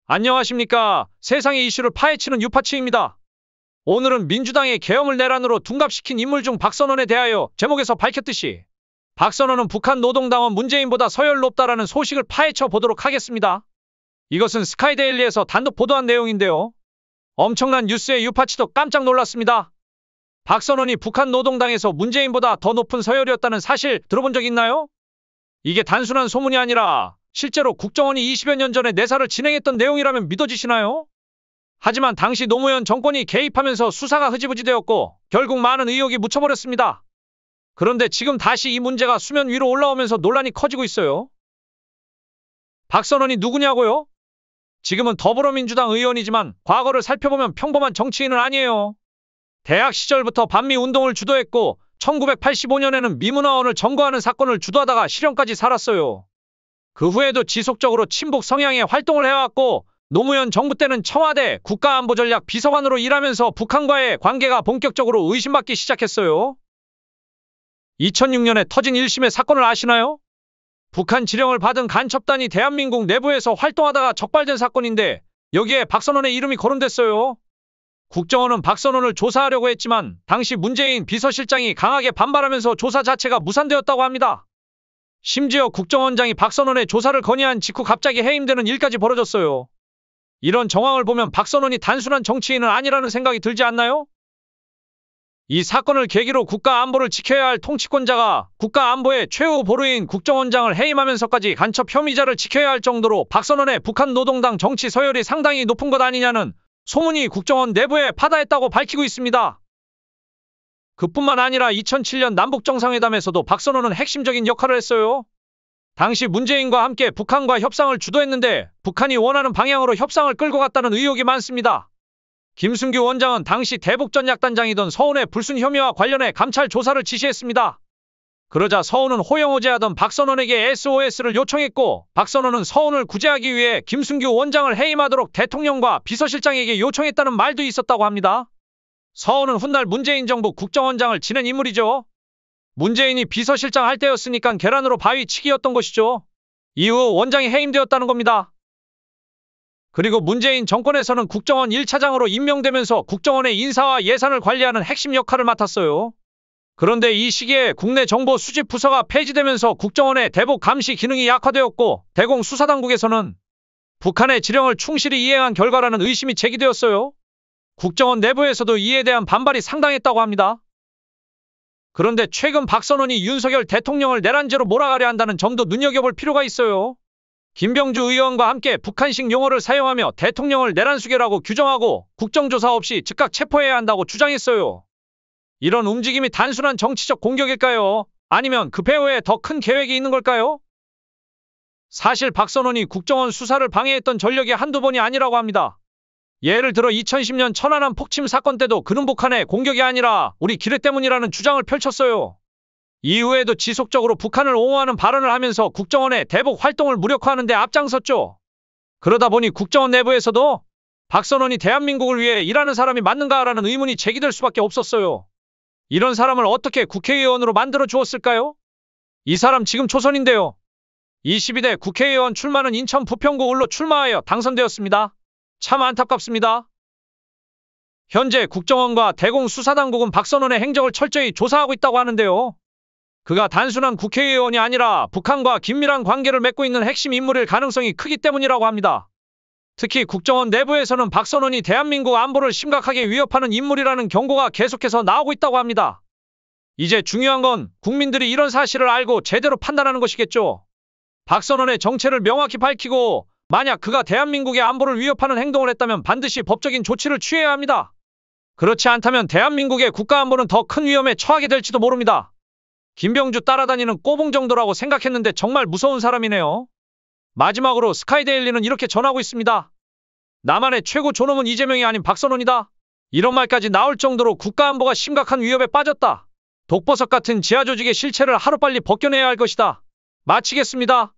안녕하십니까. 세상의 이슈를 파헤치는 유파치입니다. 오늘은 민주당의 계엄을 내란으로 둔갑시킨 인물 중 박선원에 대하여 제목에서 밝혔듯이 박선원은 북한 노동당원 문재인보다 서열 높다라는 소식을 파헤쳐 보도록 하겠습니다. 이것은 스카이데일리에서 단독 보도한 내용인데요. 엄청난 뉴스에 유파치도 깜짝 놀랐습니다. 박선원이 북한 노동당에서 문재인보다 더 높은 서열이었다는 사실 들어본 적 있나요? 이게 단순한 소문이 아니라 실제로 국정원이 20여 년 전에 내사를 진행했던 내용이라면 믿어지시나요? 하지만 당시 노무현 정권이 개입하면서 수사가 흐지부지 되었고 결국 많은 의혹이 묻혀버렸습니다. 그런데 지금 다시 이 문제가 수면 위로 올라오면서 논란이 커지고 있어요. 박선원이 누구냐고요? 지금은 더불어민주당 의원이지만 과거를 살펴보면 평범한 정치인은 아니에요. 대학 시절부터 반미 운동을 주도했고 1985년에는 미문화원을 점거하는 사건을 주도하다가 실형까지 살았어요. 그 후에도 지속적으로 친북 성향의 활동을 해왔고 노무현 정부 때는 청와대 국가안보전략 비서관으로 일하면서 북한과의 관계가 본격적으로 의심받기 시작했어요. 2006년에 터진 1심의 사건을 아시나요? 북한 지령을 받은 간첩단이 대한민국 내부에서 활동하다가 적발된 사건인데 여기에 박선원의 이름이 거론됐어요. 국정원은 박선원을 조사하려고 했지만 당시 문재인 비서실장이 강하게 반발하면서 조사 자체가 무산되었다고 합니다. 심지어 국정원장이 박선원의 조사를 건의한 직후 갑자기 해임되는 일까지 벌어졌어요. 이런 정황을 보면 박선원이 단순한 정치인은 아니라는 생각이 들지 않나요? 이 사건을 계기로 국가안보를 지켜야 할 통치권자가 국가안보의 최후 보루인 국정원장을 해임하면서까지 간첩 혐의자를 지켜야 할 정도로 박선원의 북한 노동당 정치 서열이 상당히 높은 것 아니냐는 소문이 국정원 내부에 파다했다고 밝히고 있습니다. 그뿐만 아니라 2007년 남북정상회담에서도 박선원은 핵심적인 역할을 했어요. 당시 문재인과 함께 북한과 협상을 주도했는데 북한이 원하는 방향으로 협상을 끌고 갔다는 의혹이 많습니다. 김순규 원장은 당시 대북전략단장이던 서훈의 불순 혐의와 관련해 감찰 조사를 지시했습니다. 그러자 서훈은 호영호재하던 박선원에게 SOS를 요청했고 박선원은 서훈을 구제하기 위해 김순규 원장을 해임하도록 대통령과 비서실장에게 요청했다는 말도 있었다고 합니다. 서훈은 훗날 문재인 정부 국정원장을 지낸 인물이죠. 문재인이 비서실장 할 때였으니까 계란으로 바위 치기였던 것이죠. 이후 원장이 해임되었다는 겁니다. 그리고 문재인 정권에서는 국정원 1차장으로 임명되면서 국정원의 인사와 예산을 관리하는 핵심 역할을 맡았어요. 그런데 이 시기에 국내 정보 수집 부서가 폐지되면서 국정원의 대북 감시 기능이 약화되었고 대공수사당국에서는 북한의 지령을 충실히 이행한 결과라는 의심이 제기되었어요. 국정원 내부에서도 이에 대한 반발이 상당했다고 합니다. 그런데 최근 박선원이 윤석열 대통령을 내란죄로 몰아가려 한다는 점도 눈여겨볼 필요가 있어요. 김병주 의원과 함께 북한식 용어를 사용하며 대통령을 내란수괴라고 규정하고 국정조사 없이 즉각 체포해야 한다고 주장했어요. 이런 움직임이 단순한 정치적 공격일까요? 아니면 그 배후에 더 큰 계획이 있는 걸까요? 사실 박선원이 국정원 수사를 방해했던 전력이 한두 번이 아니라고 합니다. 예를 들어 2010년 천안함 폭침 사건 때도 그는 북한의 공격이 아니라 우리 기뢰 때문이라는 주장을 펼쳤어요. 이후에도 지속적으로 북한을 옹호하는 발언을 하면서 국정원의 대북 활동을 무력화하는 데 앞장섰죠. 그러다 보니 국정원 내부에서도 박선원이 대한민국을 위해 일하는 사람이 맞는가라는 의문이 제기될 수밖에 없었어요. 이런 사람을 어떻게 국회의원으로 만들어 주었을까요? 이 사람 지금 초선인데요. 22대 국회의원 출마는 인천 부평구 을로 출마하여 당선되었습니다. 참 안타깝습니다. 현재 국정원과 대공수사당국은 박선원의 행적을 철저히 조사하고 있다고 하는데요. 그가 단순한 국회의원이 아니라 북한과 긴밀한 관계를 맺고 있는 핵심 인물일 가능성이 크기 때문이라고 합니다. 특히 국정원 내부에서는 박선원이 대한민국 안보를 심각하게 위협하는 인물이라는 경고가 계속해서 나오고 있다고 합니다. 이제 중요한 건 국민들이 이런 사실을 알고 제대로 판단하는 것이겠죠. 박선원의 정체를 명확히 밝히고 만약 그가 대한민국의 안보를 위협하는 행동을 했다면 반드시 법적인 조치를 취해야 합니다. 그렇지 않다면 대한민국의 국가안보는 더 큰 위험에 처하게 될지도 모릅니다. 김병주 따라다니는 꼬붕 정도라고 생각했는데 정말 무서운 사람이네요. 마지막으로 스카이데일리는 이렇게 전하고 있습니다. 나만의 최고 존엄은 이재명이 아닌 박선원이다. 이런 말까지 나올 정도로 국가안보가 심각한 위협에 빠졌다. 독버섯 같은 지하조직의 실체를 하루빨리 벗겨내야 할 것이다. 마치겠습니다.